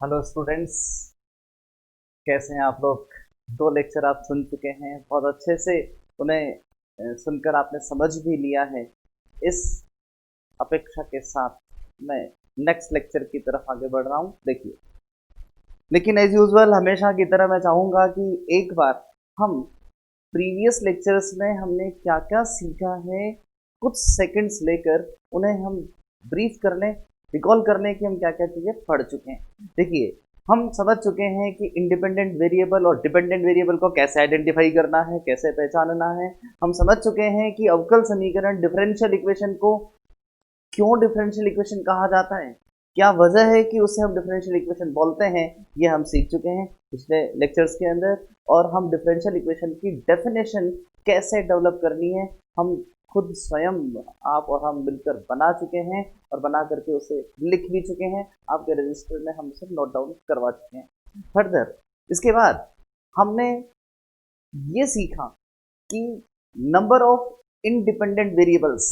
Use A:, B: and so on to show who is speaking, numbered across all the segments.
A: Hello students, कैसे हैं आप लोग। दो लेक्चर आप सुन चुके हैं, बहुत अच्छे से उन्हें सुनकर आपने समझ भी लिया है। इस अपेक्षा के साथ मैं नेक्स्ट लेक्चर की तरफ आगे बढ़ रहा हूं। देखिए, लेकिन एज यूजुअल हमेशा की तरह मैं चाहूंगा कि एक बार हम प्रीवियस लेक्चर्स में हमने क्या क्या सीखा है, कुछ सेकंड्स लेकर उन्हें हम ब्रीफ कर लें, रिकॉल कर लें कि हम क्या क्या चीज़ें पढ़ चुके हैं। देखिए, हम समझ चुके हैं कि इंडिपेंडेंट वेरिएबल और डिपेंडेंट वेरिएबल को कैसे आइडेंटिफाई करना है, कैसे पहचानना है। हम समझ चुके हैं कि अवकल समीकरण डिफरेंशियल इक्वेशन को क्यों डिफरेंशियल इक्वेशन कहा जाता है, क्या वजह है कि उसे हम डिफरेंशियल इक्वेशन बोलते हैं, ये हम सीख चुके हैं पिछले लेक्चर्स के अंदर। और हम डिफरेंशियल इक्वेशन की डेफिनेशन कैसे डेवलप करनी है, हम खुद स्वयं आप और हम मिलकर बना चुके हैं और बना करके उसे लिख भी चुके हैं। आपके रजिस्टर में हम उसे नोट डाउन करवा चुके हैं। फर्दर इसके बाद हमने ये सीखा कि नंबर ऑफ इंडिपेंडेंट वेरिएबल्स,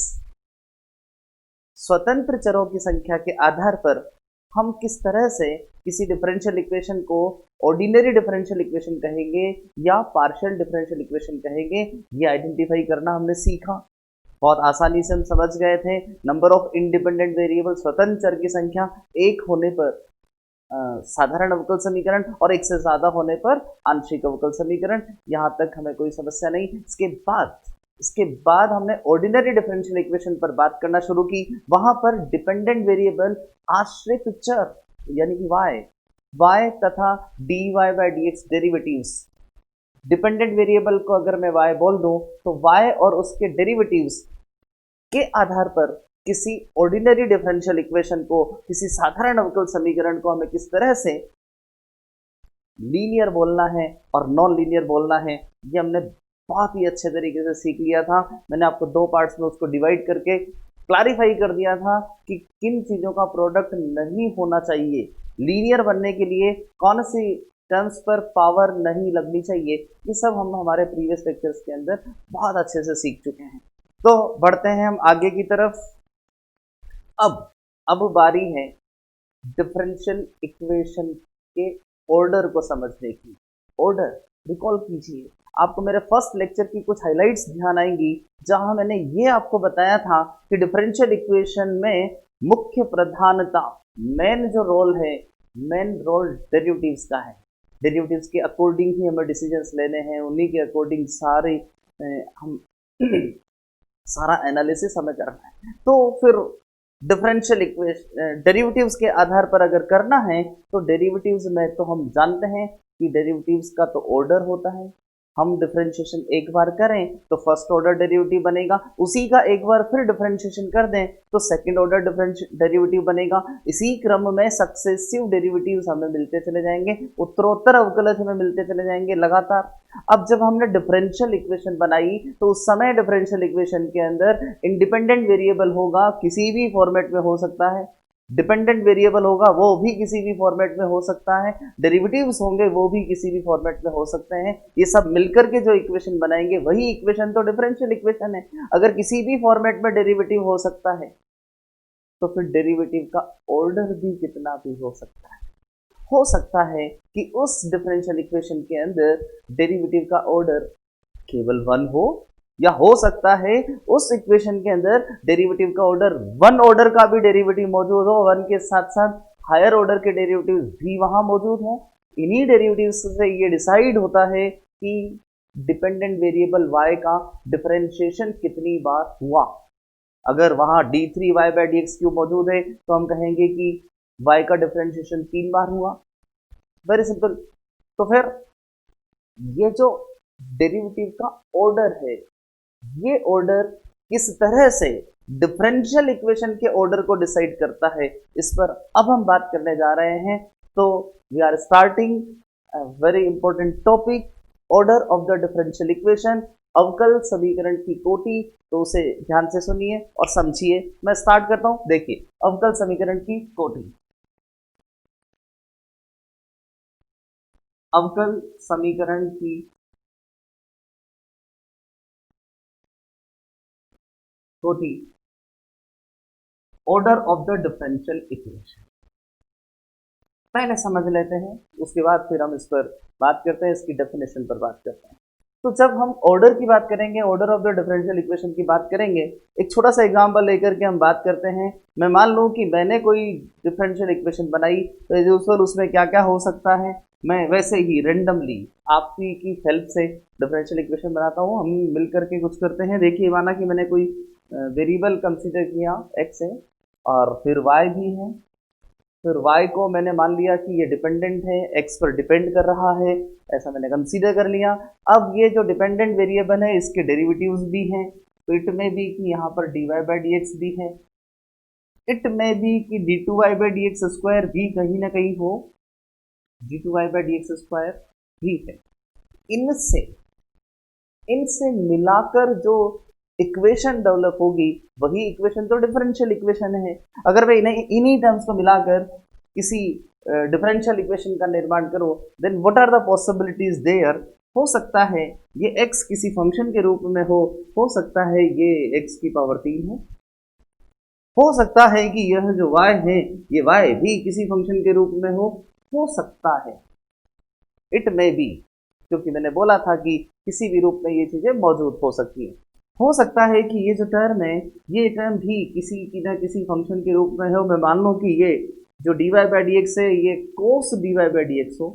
A: स्वतंत्र चरों की संख्या के आधार पर हम किस तरह से किसी डिफरेंशियल इक्वेशन को ऑर्डिनरी डिफरेंशियल इक्वेशन कहेंगे या पार्शियल डिफरेंशियल इक्वेशन कहेंगे, ये आइडेंटिफाई करना हमने सीखा। बहुत आसानी से हम समझ गए थे नंबर ऑफ इंडिपेंडेंट वेरिएबल, स्वतंत्र चर की संख्या एक होने पर साधारण अवकल समीकरण और एक से ज्यादा होने पर आंशिक अवकल समीकरण। यहां तक हमें कोई समस्या नहीं। इसके बाद हमने ऑर्डिनरी डिफरेंशियल इक्वेशन पर बात करना शुरू की। वहां पर डिपेंडेंट वेरिएबल आश्रित चर यानी कि y तथा dy by d x derivatives, dependent variable को अगर मैं y बोल दूं तो y और उसके डेरिवेटिव्स के आधार पर किसी ऑर्डिनरी डिफरेंशियल इक्वेशन को, किसी साधारण अवकल समीकरण को हमें किस तरह से लीनियर बोलना है और नॉन लीनियर बोलना है, ये हमने बहुत ही अच्छे तरीके से सीख लिया था। मैंने आपको दो पार्ट्स में उसको डिवाइड करके क्लैरिफाई कर दिया था कि किन चीज़ों का प्रोडक्ट नहीं होना चाहिए, लीनियर बनने के लिए कौन सी टर्म्स पर पावर नहीं लगनी चाहिए। ये सब हम हमारे प्रीवियस लेक्चर्स के अंदर बहुत अच्छे से सीख चुके हैं। तो बढ़ते हैं हम आगे की तरफ। अब अब बारी है डिफरेंशियल इक्वेशन के ऑर्डर को समझने की। ऑर्डर रिकॉल कीजिए, आपको मेरे फर्स्ट लेक्चर की कुछ हाइलाइट्स ध्यान आएंगी जहां मैंने ये आपको बताया था कि डिफरेंशियल इक्वेशन में मुख्य प्रधानता, मेन जो रोल है, मेन रोल डेरिवेटिव्स का है। डेरिवेटिव्स के अकॉर्डिंग ही हमें डिसीजंस लेने हैं, उन्हीं के अकॉर्डिंग सारे हम सारा एनालिसिस हमें करना है। तो फिर डिफरेंशियल इक्वेशन डेरिवेटिव्स के आधार पर अगर करना है तो डेरिवेटिव्स में तो हम जानते हैं कि डेरिवेटिव्स का तो ऑर्डर होता है। हम डिफरेंशिएशन एक बार करें तो फर्स्ट ऑर्डर डेरिवेटिव बनेगा, उसी का एक बार फिर डिफरेंशिएशन कर दें तो सेकंड ऑर्डर डेरिवेटिव बनेगा। इसी क्रम में सक्सेसिव डेरिवेटिव्स हमें मिलते चले जाएंगे, उत्तरोत्तर अवकलज हमें मिलते चले जाएंगे लगातार। अब जब हमने डिफरेंशियल इक्वेशन बनाई तो उस समय डिफरेंशियल इक्वेशन के अंदर इंडिपेंडेंट वेरिएबल होगा, किसी भी फॉर्मेट में हो सकता है। डिपेंडेंट वेरिएबल होगा, वो भी किसी भी फॉर्मेट में हो सकता है। डेरिवेटिव्स होंगे, वो भी किसी भी फॉर्मेट में हो सकते हैं। ये सब मिलकर के जो इक्वेशन बनाएंगे वही इक्वेशन तो डिफरेंशियल इक्वेशन है। अगर किसी भी फॉर्मेट में डेरिवेटिव हो सकता है तो फिर डेरिवेटिव का ऑर्डर भी कितना भी हो सकता है। हो सकता है कि उस डिफरेंशियल इक्वेशन के अंदर डेरिवेटिव का ऑर्डर केवल वन हो, या हो सकता है उस इक्वेशन के अंदर डेरिवेटिव का ऑर्डर वन ऑर्डर का भी डेरिवेटिव मौजूद हो, वन के साथ साथ हायर ऑर्डर के डेरिवेटिव भी वहां मौजूद हो। इन्हीं डेरिवेटिव्स से ये डिसाइड होता है कि डिपेंडेंट वेरिएबल y का डिफरेंशिएशन कितनी बार हुआ। अगर वहां d3y by d x cube मौजूद है तो हम कहेंगे कि y का डिफरेंशिएशन 3 बार हुआ। Very simple. तो फिर ये जो डेरिवेटिव का ऑर्डर है, ये ऑर्डर किस तरह से डिफरेंशियल इक्वेशन के ऑर्डर को डिसाइड करता है, इस पर अब हम बात करने जा रहे हैं। तो we are starting very important topic, order of the differential equation, अवकल समीकरण की कोटि। तो उसे ध्यान से सुनिए और समझिए। मैं स्टार्ट करता हूं। देखिए, अवकल समीकरण की कोटि। अवकल समीकरण की कोटि, order of the differential equation. पहले समझ लेते हैं, उसके बाद फिर हम इस पर बात करते हैं, इसकी डेफिनेशन पर बात करते हैं। तो जब हम ऑर्डर की बात करेंगे, order of the differential equation की बात करेंगे, एक छोटा सा एग्जांपल लेकर के हम बात करते हैं। मैं मान लूँ कि मैंने कोई डिफरेंशियल इक्वेशन बनाई, तो एज यूजुअल उसमें क्या क्या हो सकता है, मैं वैसे ही रेंडमली आपकी की हेल्प से डिफरेंशियल इक्वेशन बनाता हूँ। हम मिल करके कुछ करते हैं। देखिए, माना कि मैंने कोई वेरिएबल कंसिडर किया, एक्स है और फिर वाई भी है। फिर y को मैंने मान लिया कि ये डिपेंडेंट है, x पर डिपेंड कर रहा है, ऐसा मैंने कंसीडर कर लिया। अब ये जो डिपेंडेंट वेरिएबल है, इसके डेरिवेटिव्स भी हैं, तो इट में भी कि यहाँ पर dy बाई डी एक्स भी है, इट में भी कि d2y by d x square भी कहीं ना कहीं हो, d2y by d x square भी है। इनसे इनसे मिलाकर जो इक्वेशन डेवलप होगी, वही इक्वेशन तो डिफरेंशियल इक्वेशन है। अगर मैं इन्हीं टर्म्स को मिलाकर किसी डिफरेंशियल इक्वेशन का निर्माण करूं, then what are the possibilities there. हो सकता है ये x किसी फंक्शन के रूप में हो सकता है ये x की पावर 3 हो सकता है कि यह जो y है, ये y भी किसी फंक्शन के रूप में हो सकता है, इट में भी, क्योंकि मैंने बोला था कि किसी भी रूप में ये चीजें मौजूद हो सकती हैं। हो सकता है कि ये जो टर्म है, ये टर्म भी किसी की ना किसी फंक्शन के रूप में हो। मैं मान लूँ कि ये जो dy बाई डी एक्स है, ये कोस dy बाई डी एक्स हो।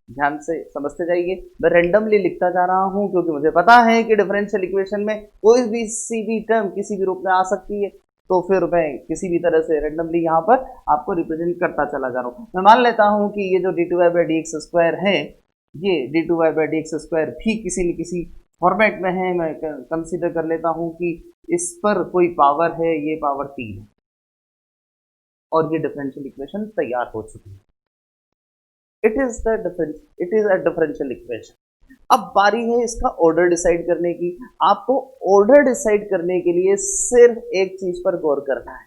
A: ध्यान से समझते जाइए, मैं रेंडमली लिखता जा रहा हूँ क्योंकि मुझे पता है कि डिफरेंशियल इक्वेशन में कोई भी सी भी टर्म किसी भी रूप में आ सकती है, तो फिर मैं किसी भी तरह से रेंडमली यहाँ पर आपको रिप्रेजेंट करता चला जा रहा हूँ। मैं मान लेता हूँ कि ये जो d2y by d x square है, ये d2y by d x square भी किसी न किसी फॉर्मेट में है। मैं कंसीडर कर लेता हूँ कि इस पर कोई पावर है, ये पावर 3 है, और ये डिफरेंशियल इक्वेशन तैयार हो चुकी है। It is a differential equation. अब बारी है इसका ऑर्डर डिसाइड करने की। आपको ऑर्डर डिसाइड करने के लिए सिर्फ एक चीज पर गौर करना है,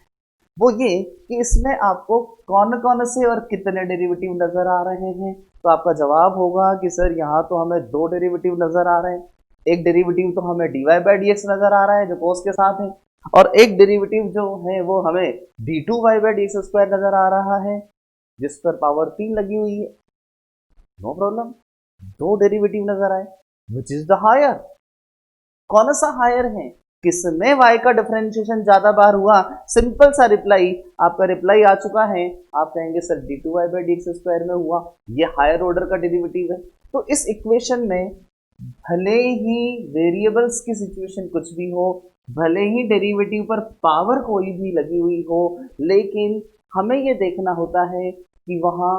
A: वो ये कि इसमें आपको कौन कौन से और कितने डेरिवेटिव नजर आ रहे हैं। तो आपका जवाब होगा कि सर यहाँ तो हमें 2 डेरिवेटिव नजर आ रहे हैं। एक डेरिवेटिव तो हमें dy बाई डी एक्स नजर आ रहा है जो कोस के साथ है, और एक डेरिवेटिव जो है वो हमें d2y by d x square नजर आ रहा है जिस पर पावर 3 लगी हुई है। नो प्रॉब्लम, 2 डेरिवेटिव नजर आए, विच इज द हायर। कौन सा हायर है, किसमें y का डिफरेंशिएशन ज्यादा बार हुआ। सिंपल सा रिप्लाई, आपका रिप्लाई आ चुका है। आप कहेंगे sir d2y by d x square में हुआ, ये हायर ऑर्डर का डेरिवेटिव है। तो इस इक्वेशन में भले ही वेरिएबल्स की सिचुएशन कुछ भी हो, भले ही डेरिवेटिव पर पावर कोई भी लगी हुई हो, लेकिन हमें ये देखना होता है कि वहां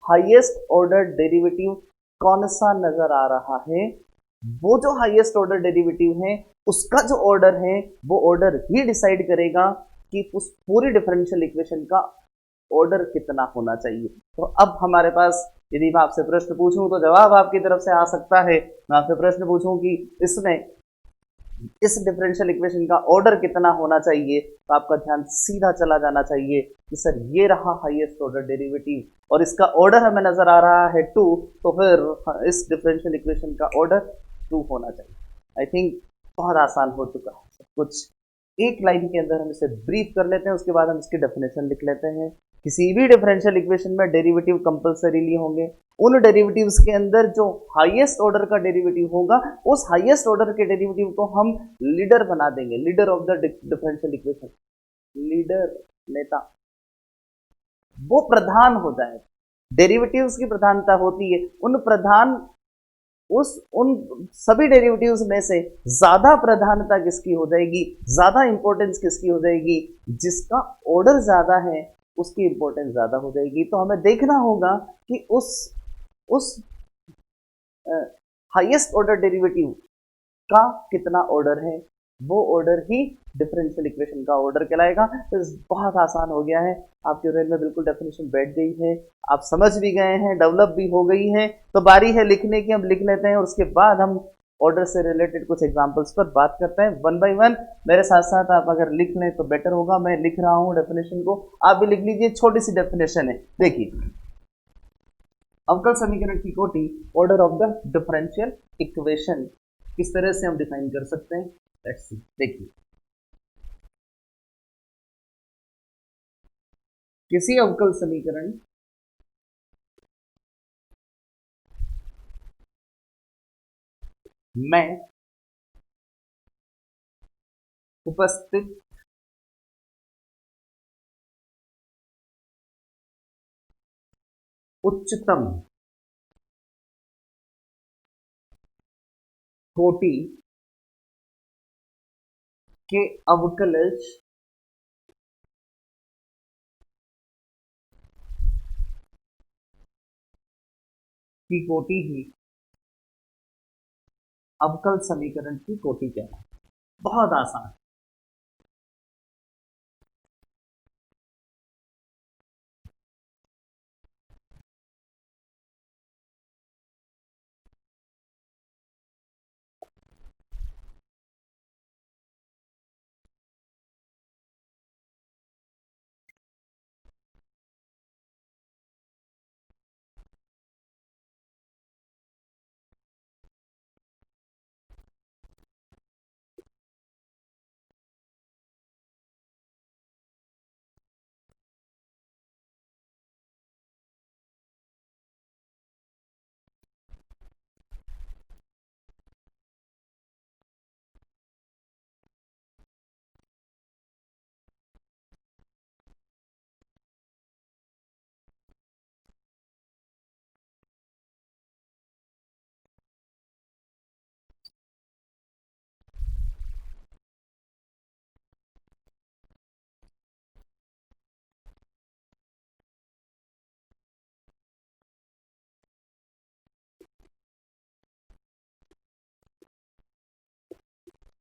A: हाईएस्ट ऑर्डर डेरिवेटिव कौन सा नजर आ रहा है। वो जो हाईएस्ट ऑर्डर डेरिवेटिव है, उसका जो ऑर्डर है, वो ऑर्डर ही डिसाइड करेगा कि उस पूरी डिफरेंशियल इक्वेशन का ऑर्डर कितना होना चाहिए। तो अब हमारे पास, यदि मैं आपसे प्रश्न पूछूं तो जवाब आपकी तरफ से आ सकता है। मैं आपसे प्रश्न पूछूं कि इसमें इस डिफरेंशियल इक्वेशन का ऑर्डर कितना होना चाहिए, तो आपका ध्यान सीधा चला जाना चाहिए कि सर ये रहा हाईएस्ट ऑर्डर डेरिवेटिव और इसका ऑर्डर हमें नजर आ रहा है 2, तो फिर इस डिफरेंशियल इक्वेशन का ऑर्डर 2 होना चाहिए। आई थिंक बहुत आसान हो चुका है सब कुछ। एक लाइन के अंदर हम इसे ब्रीफ कर लेते हैं, उसके बाद हम इसकी डेफिनेशन लिख लेते हैं। किसी भी डिफरेंशियल इक्वेशन में डेरिवेटिव कंपल्सरीली होंगे। उन डेरिवेटिव्स के अंदर जो हाईएस्ट ऑर्डर का डेरिवेटिव होगा, उस हाईएस्ट ऑर्डर के डेरिवेटिव को हम लीडर बना देंगे, leader of the differential equation, leader, नेता, वो प्रधान हो जाए। डेरिवेटिव्स की प्रधानता होती है, उन सभी डेरिवेटिव्स में से ज्यादा प्रधानता किसकी हो जाएगी, ज्यादा इंपॉर्टेंस किसकी हो जाएगी, जिसका ऑर्डर ज्यादा है उसकी इंपॉर्टेंस ज्यादा हो जाएगी। तो हमें देखना होगा कि उस हाईएस्ट ऑर्डर डेरिवेटिव का कितना ऑर्डर है, वो ऑर्डर ही डिफरेंशियल इक्वेशन का ऑर्डर कहलाएगा। तो बहुत आसान हो गया है, आपके ब्रेन में बिल्कुल डेफिनेशन बैठ गई है, आप समझ भी गए हैं, डेवलप भी हो गई है। तो बारी है लिखने की, हम लिख लेते हैं और उसके बाद हम ऑर्डर से रिलेटेड कुछ एग्जांपल्स पर बात करते हैं वन बाय वन। मेरे साथ साथ आप अगर लिख लें तो बेटर होगा। मैं लिख रहा हूं डेफिनेशन को, आप भी लिख लीजिए। छोटी सी डेफिनेशन है, देखिए, अवकल समीकरण की कोटि, order of the differential equation, किस तरह से हम डिफाइन कर सकते हैं, लेट्स सी। देखिए, किसी अवकल समीकरण में उपस्थित उच्चतम कोटि के अवकलज की कोटि ही अवकल समीकरण की कोटि क्या है। बहुत आसान।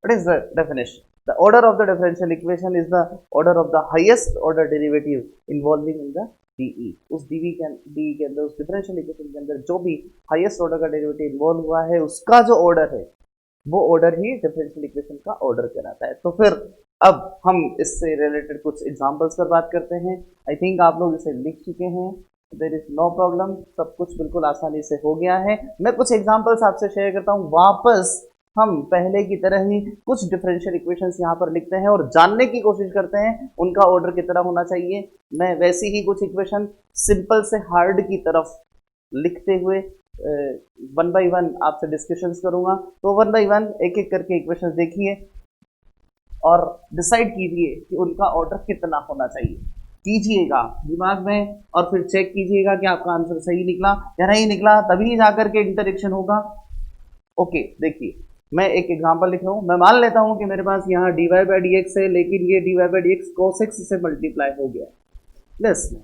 A: What is the definition? The order of the differential equation is the order of the highest order derivative involving in the DE. उस DV के अंदर उस डिफरेंशियल इक्वेशन के अंदर जो भी हाईएस्ट ऑर्डर का डेरिवेटिव इन्वॉल्व हुआ है उसका जो ऑर्डर है वो ऑर्डर ही डिफरेंशियल इक्वेशन का ऑर्डर कहलाता है। तो फिर अब हम इससे रिलेटेड कुछ एग्जांपल्स पर बात करते हैं। आई थिंक आप लोग इसे लिख चुके हैं। देयर इज नो प्रॉब्लम, सब कुछ बिल्कुल आसानी से हो गया है। मैं कुछ एग्जांपल्स आपसे शेयर करता हूँ। वापस हम पहले की तरह ही कुछ डिफरेंशियल इक्वेशंस यहाँ पर लिखते हैं और जानने की कोशिश करते हैं उनका ऑर्डर कितना होना चाहिए। मैं वैसी ही कुछ इक्वेशन सिंपल से हार्ड की तरफ लिखते हुए वन बाय वन आपसे डिस्कशंस करूंगा। तो वन बाय वन एक एक करके इक्वेशंस देखिए और डिसाइड कीजिए कि उनका ऑर्डर कितना होना चाहिए। कीजिएगा दिमाग में और फिर चेक कीजिएगा कि आपका आंसर सही निकला या नहीं निकला, तभी जाकर के इंटरेक्शन होगा। ओके, देखिए मैं एक एग्जांपल लिख रहा हूँ। मैं मान लेता हूँ कि मेरे पास यहाँ dy बाई डी एक्स है, लेकिन ये dy by d x cos x से मल्टीप्लाई हो गया प्लस में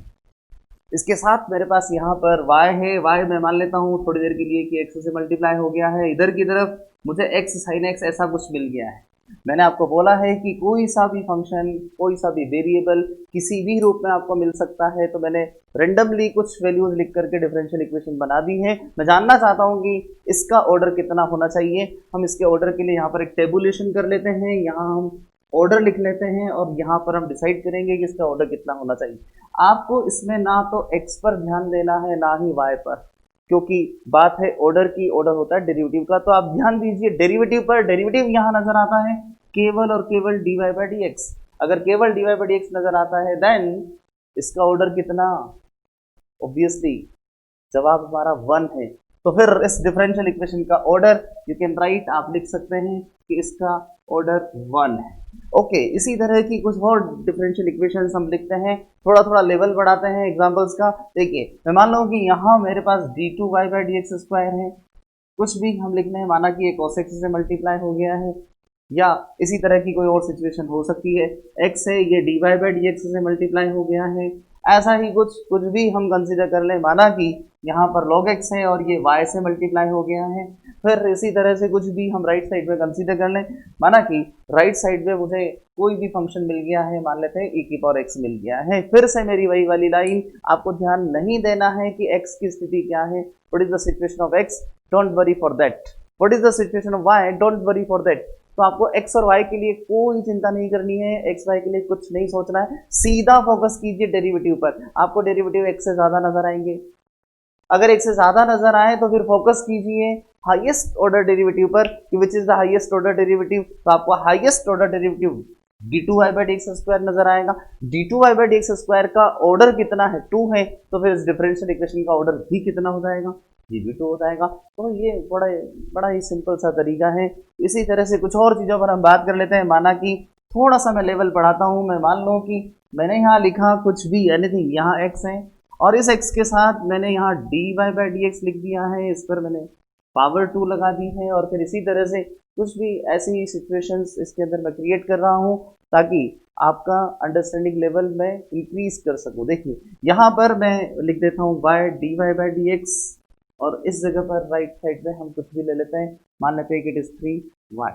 A: इसके साथ मेरे पास यहाँ पर y है। y मैं मान लेता हूँ थोड़ी देर के लिए कि x से मल्टीप्लाई हो गया है। इधर की तरफ मुझे x sin x ऐसा कुछ मिल गया है। मैंने आपको बोला है कि कोई सा भी फंक्शन, कोई सा भी वेरिएबल किसी भी रूप में आपको मिल सकता है। तो मैंने रेंडमली कुछ वैल्यूज लिख करके डिफरेंशियल इक्वेशन बना दी है। मैं जानना चाहता हूँ कि इसका ऑर्डर कितना होना चाहिए। हम इसके ऑर्डर के लिए यहाँ पर एक टेबुलेशन कर लेते हैं। यहाँ हम ऑर्डर लिख लेते हैं और यहाँ पर हम डिसाइड करेंगे कि इसका ऑर्डर कितना होना चाहिए। आपको इसमें ना तो x पर ध्यान देना है ना ही y पर, क्योंकि बात है ऑर्डर की। ऑर्डर होता है डेरिवेटिव का। तो आप ध्यान दीजिए डेरिवेटिव पर। डेरिवेटिव यहाँ नजर आता है केवल और केवल dy बाई डी एक्स। अगर केवल dy बाई डी एक्स नजर आता है देन इसका ऑर्डर कितना, ऑब्वियसली जवाब हमारा 1 है। तो फिर इस डिफरेंशियल इक्वेशन का ऑर्डर यू कैन राइट, आप लिख सकते हैं कि इसका ऑर्डर 1 है। ओके, इसी तरह की कुछ और डिफरेंशियल इक्वेशंस हम लिखते हैं। थोड़ा थोड़ा लेवल बढ़ाते हैं एग्जांपल्स का। देखिए मैं मान लूँ कि यहाँ मेरे पास d2 y by d x square है। कुछ भी हम लिखने हैं, माना कि ये cos x से मल्टीप्लाई हो गया है, या इसी तरह की कोई और सिचुएशन हो सकती है। x है, ये dy बाई डी एक्स से मल्टीप्लाई हो गया है। ऐसा ही कुछ भी हम कंसीडर कर लें, माना कि यहाँ पर log x है और ये y से मल्टीप्लाई हो गया है। फिर इसी तरह से कुछ भी हम राइट साइड में कंसीडर कर लें, माना कि राइट साइड में मुझे कोई भी फंक्शन मिल गया है, मान लेते हैं e की पावर x मिल गया है। फिर से मेरी वही वाली लाइन, आपको ध्यान नहीं देना है कि x की स्थिति क्या है। What is the situation of x, don't worry for that. What is the situation of y, don't worry for that. तो आपको x और y के लिए कोई चिंता नहीं करनी है, x y के लिए कुछ नहीं सोचना है। सीधा फोकस कीजिए डेरिवेटिव पर। आपको डेरिवेटिव x से ज्यादा नजर आएंगे। अगर x से ज्यादा नजर आए तो फिर फोकस कीजिए हाईएस्ट ऑर्डर डेरिवेटिव पर, which is the highest order derivative. तो आपको हाईएस्ट ऑर्डर डेरिवेटिव d2y/dx² नजर आएगा। d2y/dx² का ऑर्डर कितना है, 2 है, तो फिर इस डिफरेंशियल इक्वेशन का ऑर्डर भी कितना हो जाएगा, ये भी 2 हो जाएगा। तो ये बड़ा ही सिंपल सा तरीका है। इसी तरह से कुछ और चीज़ों पर हम बात कर लेते हैं। माना कि थोड़ा सा मैं लेवल बढ़ाता हूँ, मैं मान लूँ कि मैंने यहाँ लिखा कुछ भी एनीथिंग, यहाँ x है और इस x के साथ मैंने यहाँ dy/dx लिख दिया है, इस पर मैंने पावर 2 लगा दी है और फिर इसी तरह से कुछ भी ऐसी सिचुएशंस इसके अंदर मैं क्रिएट कर रहा हूँ ताकि आपका अंडरस्टैंडिंग लेवल में इंक्रीज कर सकूँ। देखिए यहाँ पर मैं लिख देता हूँ dy/dx और इस जगह पर राइट साइड में हम कुछ भी ले लेते हैं, मान लेते हैं कि इट इज 3y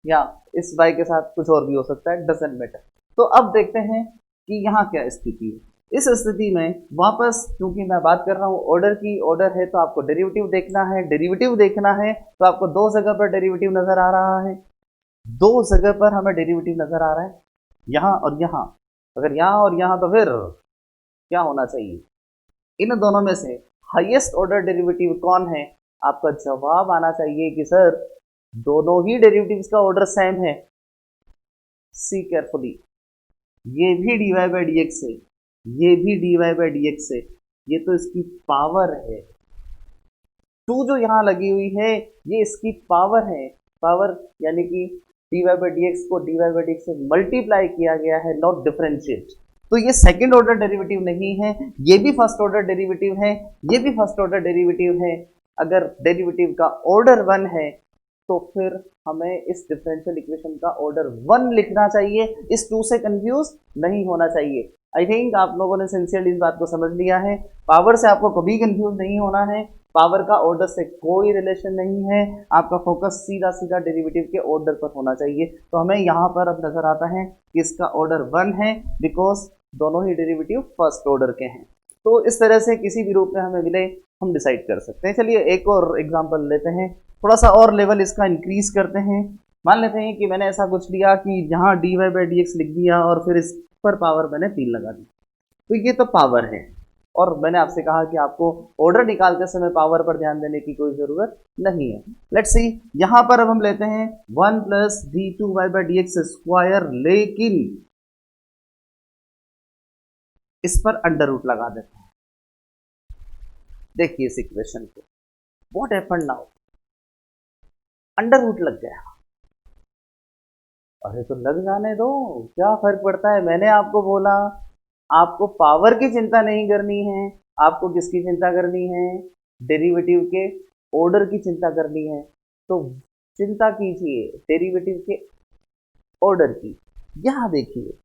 A: या इस y के साथ कुछ और भी हो सकता है, डजंट मैटर। तो अब देखते हैं कि यहाँ क्या स्थिति है। इस स्थिति में वापस क्योंकि मैं बात कर रहा हूँ ऑर्डर की, ऑर्डर है तो आपको डेरिवेटिव देखना है, डेरिवेटिव देखना है तो आपको दो जगह पर डेरिवेटिव नजर आ रहा है, दो जगह पर हमें डेरिवेटिव नजर आ रहा है, यहाँ और यहाँ। अगर यहाँ और यहाँ तो फिर क्या होना चाहिए, इन दोनों में से हाईएस्ट ऑर्डर डेरिवेटिव कौन है? आपका जवाब आना चाहिए कि सर दोनों ही डेरिवेटिव्स का ऑर्डर सेम है। सी केयरफुली, ये भी dy/dx है, ये भी dy/dx है, ये तो इसकी पावर है। 2 जो यहाँ लगी हुई है ये इसकी पावर है, पावर यानी कि dy/dx को dy/dx से मल्टीप्लाई किया गया है, नॉट डिफरेंशिएट। तो ये सेकंड ऑर्डर डेरिवेटिव नहीं है, ये भी फर्स्ट ऑर्डर डेरिवेटिव है, ये भी फर्स्ट ऑर्डर डेरिवेटिव है। अगर डेरिवेटिव का ऑर्डर 1 है तो फिर हमें इस डिफरेंशियल इक्वेशन का ऑर्डर 1 लिखना चाहिए, इस 2 से कंफ्यूज नहीं होना चाहिए। आई थिंक आप लोगों ने सिंसियरली इस बात को समझ लिया है। पावर से आपको कभी कंफ्यूज नहीं होना है, पावर का ऑर्डर से कोई रिलेशन नहीं है, आपका फोकस सीधा सीधा डेरिवेटिव के ऑर्डर पर होना चाहिए। तो हमें यहाँ पर अब नजर आता है कि इसका ऑर्डर 1 है बिकॉज दोनों ही डेरिवेटिव फर्स्ट ऑर्डर के हैं। तो इस तरह से किसी भी रूप में हमें मिले हम डिसाइड कर सकते हैं। चलिए एक और एग्जाम्पल लेते हैं, थोड़ा सा और लेवल इसका इंक्रीज करते हैं। मान लेते हैं कि मैंने ऐसा कुछ लिया कि यहाँ dy/dx लिख दिया और फिर इस पर पावर मैंने 3 लगा दी, तो ये तो पावर है और मैंने आपसे कहा कि आपको ऑर्डर निकालते समय पावर पर ध्यान देने की कोई जरूरत नहीं है। लेट्स सी, यहाँ पर अब हम लेते हैं 1 + d2y/dx², लेकिन इस पर अंडर रूट लगा देते हैं। देखिए इस इक्वेशन को, what happened now, under root लग गया। अरे तो लग जाने दो, क्या फर्क पड़ता है। मैंने आपको बोला आपको पावर की चिंता नहीं करनी है, आपको किसकी चिंता करनी है, डेरिवेटिव के ऑर्डर की चिंता करनी है। तो चिंता कीजिए डेरिवेटिव के ऑर्डर की। यहाँ देखिए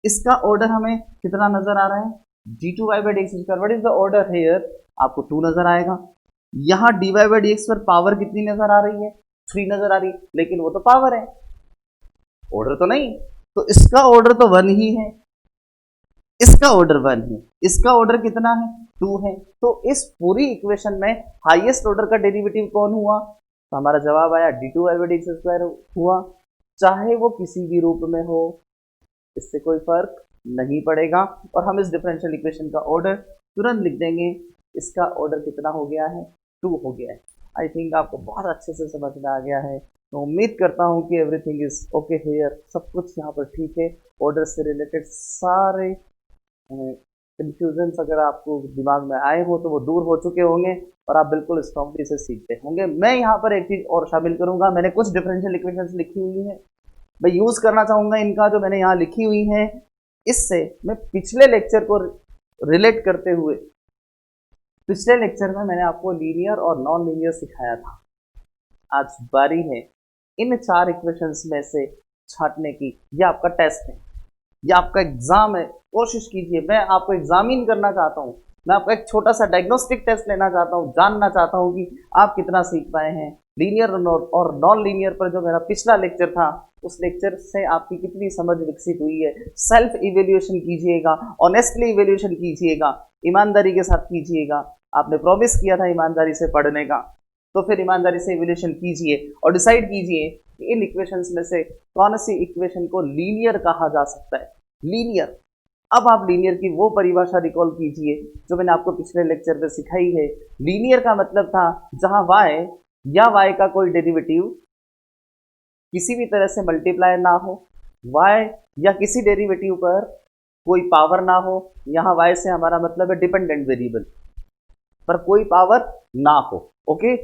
A: इसका ऑर्डर हमें कितना नजर आ रहा है, d2y/dx²। What is the order here, आपको 2 नजर आएगा। यहाँ dy/dx पर पावर कितनी नजर आ रही है, 3 नजर आ रही है, लेकिन वो तो पावर है, ऑर्डर तो नहीं। तो इसका ऑर्डर तो 1 ही है, इसका ऑर्डर 1 है, इसका ऑर्डर कितना है, 2 है। तो इस पूरी इक्वेशन में हाईएस्ट ऑर्डर का डेरिवेटिव कौन हुआ, तो हमारा जवाब आया d2y/dx² हुआ। चाहे वो किसी भी रूप में हो, इससे कोई फर्क नहीं पड़ेगा और हम इस डिफरेंशियल इक्वेशन का ऑर्डर तुरंत लिख देंगे। इसका ऑर्डर कितना हो गया है, 2 हो गया है। आई थिंक आपको बहुत अच्छे से समझ में आ गया है। तो उम्मीद करता हूँ कि एवरीथिंग इज ओके हियर, सब कुछ यहाँ पर ठीक है। ऑर्डर से रिलेटेड सारे कंफ्यूजन्स अगर आपको दिमाग में आए हो तो वो दूर हो चुके होंगे और आप बिल्कुल स्ट्रांगली से सीखते होंगे। मैं यहाँ पर एक चीज़ और शामिल करूँगा, मैंने कुछ डिफरेंशियल इक्वेशंस लिखी हुई है, मैं यूज़ करना चाहूँगा इनका जो मैंने यहाँ लिखी हुई है। इससे मैं पिछले लेक्चर को रिलेट करते हुए, पिछले लेक्चर में मैंने आपको लीनियर और नॉन लीनियर सिखाया था। आज बारी है इन 4 इक्वेशंस में से छांटने की। यह आपका टेस्ट है, यह आपका एग्जाम है, कोशिश कीजिए। मैं आपको एग्जामिन करना चाहता हूँ, मैं आपका एक छोटा सा डायग्नोस्टिक टेस्ट लेना चाहता हूँ, जानना चाहता हूँ कि आप कितना सीख पाए हैं। लीनियर और नॉन लीनियर पर जो मेरा पिछला लेक्चर था, उस लेक्चर से आपकी कितनी समझ विकसित हुई है। सेल्फ इवेल्युएशन कीजिएगा, ऑनेस्टली इवेल्युएशन कीजिएगा, ईमानदारी के साथ कीजिएगा। आपने प्रॉमिस किया था ईमानदारी से पढ़ने का, तो फिर ईमानदारी से इवेल्युएशन कीजिए और डिसाइड कीजिए कि इन इक्वेशंस में से कौन सी इक्वेशन को लीनियर कहा जा सकता है। लीनियर, अब आप लीनियर की वो परिभाषा रिकॉल कीजिए जो मैंने आपको पिछले लेक्चर में सिखाई है। लीनियर का मतलब था जहां y या y का कोई डेरिवेटिव किसी भी तरह से मल्टीप्लाई ना हो, y या किसी डेरिवेटिव पर कोई पावर ना हो, यहाँ y से हमारा मतलब है डिपेंडेंट वेरिएबल पर कोई पावर ना हो। ओके,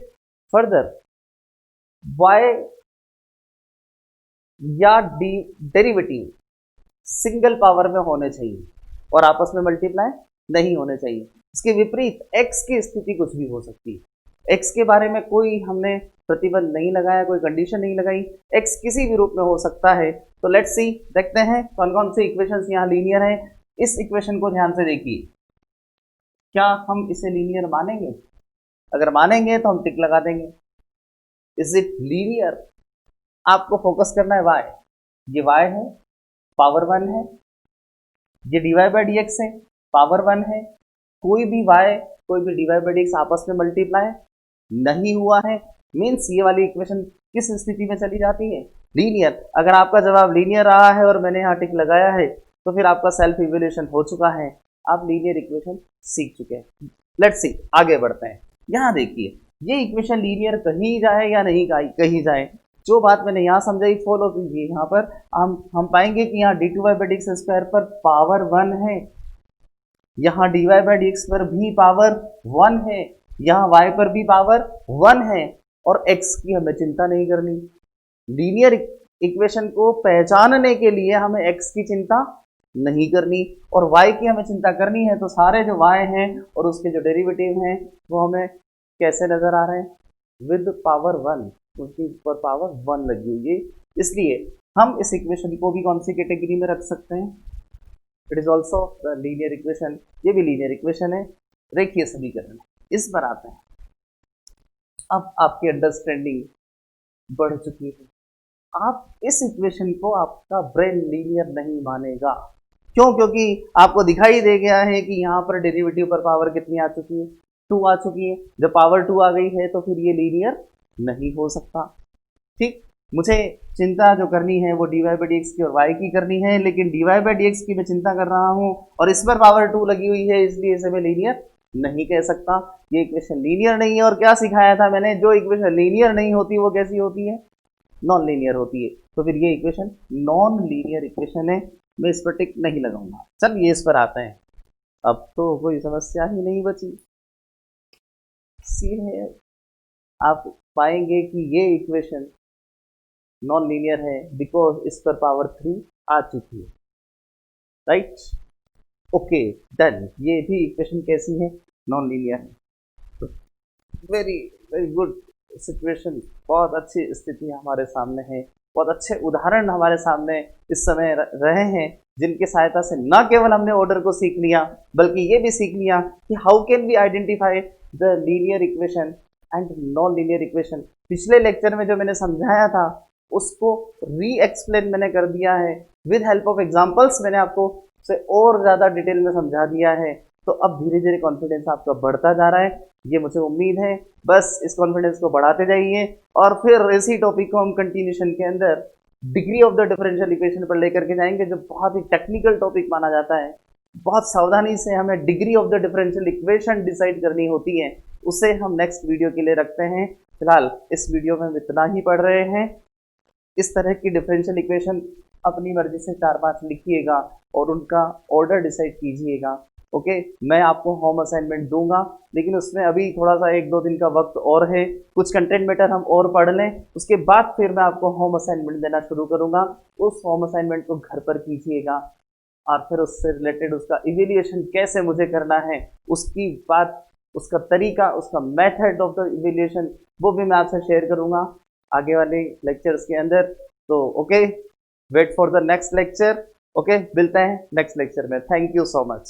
A: फर्दर y या डेरिवेटिव सिंगल पावर में होने चाहिए और आपस में मल्टीप्लाई नहीं होने चाहिए। इसके विपरीत x की स्थिति कुछ भी हो सकती है। x के बारे में कोई हमने प्रतिबंध नहीं लगाया, कोई कंडीशन नहीं लगाई, x किसी भी रूप में हो सकता है। तो लेट्स सी, देखते हैं कौन कौन से इक्वेशंस यहाँ लीनियर हैं। इस इक्वेशन को ध्यान से देखिए, क्या हम इसे लीनियर मानेंगे? अगर मानेंगे तो हम टिक लगा देंगे। Is it linear? आपको फोकस करना है y, ये y है, पावर 1 है, ये dy बाई डी एक्स है, पावर 1 है। कोई भी y कोई भी dy बाई डी एक्स आपस में मल्टीप्लाई नहीं हुआ है, मीन्स ये वाली इक्वेशन किस स्थिति में चली जाती है? लीनियर। अगर आपका जवाब लीनियर रहा है और मैंने यहाँ टिक लगाया है तो फिर आपका सेल्फ इवैल्यूएशन हो चुका है, आप लीनियर इक्वेशन सीख चुके हैं। लेट्स सी, आगे बढ़ते हैं। यहाँ देखिए, ये इक्वेशन लीनियर कहीं जाए या नहीं कहीं जाए, जो बात मैंने यहाँ समझाई फॉलो कीजिए। यहाँ पर हम पाएंगे कि यहाँ d two y by d x square पर पावर 1 है, यहाँ d y by d x पर भी पावर 1 है, यहाँ y पर भी पावर 1 है और x की हमें चिंता नहीं करनी। लीनियर इक्वेशन को पहचानने के लिए हमें x की चिंता नहीं करनी और y की हमें चिंता करनी है। तो सारे जो y हैं और उसके जो डेरिवेटिव हैं वो हमें कैसे नजर आ रहे हैं? विद पावर 1, उसके ऊपर पावर 1 लगी हुई है। इसलिए हम इस इक्वेशन को भी कौन सी कैटेगरी में रख सकते हैं? It is also linear equation. ये भी लीनियर इक्वेशन है, रेखीय समीकरण। इस पर आते हैं। अब आपकी अंडरस्टैंडिंग बढ़ चुकी है। आप इस इक्वेशन को आपका ब्रेन लीनियर नहीं मानेगा। क्यों? क्योंकि आपको दिखाई दे गया है कि यहाँ पर डेरिवेटिव पर पावर कितनी आ चुकी है? 2 आ चुकी है। जब पावर 2 आ गई है तो फिर ये लीनियर नहीं हो सकता। ठीक, मुझे चिंता जो करनी है वो d y by d x की और y की करनी है, लेकिन d y by d x की मैं चिंता कर रहा हूँ और इस पर पावर 2 लगी हुई है, इसलिए इसे मैं लीनियर नहीं कह सकता। ये इक्वेशन लीनियर नहीं है। और क्या सिखाया था मैंने? जो इक्वेशन लीनियर नहीं होती वो कैसी होती है? नॉन लीनियर होती है। तो फिर ये इक्वेशन नॉन लीनियर इक्वेशन है, मैं इस पर टिक नहीं लगाऊंगा। चलिए इस पर आते हैं। अब तो कोई समस्या ही नहीं बची। सीधे आप पाएंगे कि ये इक्वेशन नॉन लीनियर है बिकॉज इस पर पावर 3 आ चुकी है। Right, okay, done. ये भी इक्वेशन कैसी है? नॉन लीनियर है। Very very good situation. बहुत अच्छी स्थिति हमारे सामने है, बहुत अच्छे उदाहरण हमारे सामने इस समय रहे हैं, जिनकी सहायता से न केवल हमने ऑर्डर को सीख लिया बल्कि ये भी सीख लिया कि how can we identify the linear equation and non linear equation. पिछले लेक्चर में जो मैंने समझाया था उसको री एक्सप्लेन मैंने कर दिया है विद हेल्प ऑफ एग्जांपल्स। मैंने आपको से और ज़्यादा डिटेल में समझा दिया है। तो अब धीरे धीरे कॉन्फिडेंस आपका बढ़ता जा रहा है, ये मुझे उम्मीद है। बस इस कॉन्फिडेंस को बढ़ाते जाइए और फिर इसी टॉपिक को हम कंटिन्यूशन के अंदर degree of the differential equation पर लेकर के जाएंगे, जो बहुत ही टेक्निकल टॉपिक माना जाता है। बहुत सावधानी से हमें degree of the differential equation decide करनी होती है, उसे हम नेक्स्ट वीडियो के लिए रखते हैं। फिलहाल इस वीडियो में हम इतना ही पढ़ रहे हैं। इस तरह की डिफरेंशियल इक्वेशन अपनी मर्जी से 4-5 लिखिएगा और उनका ऑर्डर डिसाइड कीजिएगा। ओके, मैं आपको होम असाइनमेंट दूंगा, लेकिन उसमें अभी थोड़ा सा 1-2 दिन का वक्त और है। कुछ कंटेंट मैटर हम और पढ़ लें, उसके बाद फिर मैं आपको होम असाइनमेंट देना शुरू करूंगा। उस होम असाइनमेंट को घर पर कीजिएगा और फिर उससे रिलेटेड उसका इवेल्युएशन कैसे मुझे करना है, उसकी बात, उसका तरीका, उसका मेथड ऑफ द इवेल्युएशन, वो भी मैं आपसे शेयर करूंगा आगे वाले लेक्चर्स के अंदर। तो okay, wait for the next lecture. Okay, मिलते हैं नेक्स्ट लेक्चर में। Thank you so much.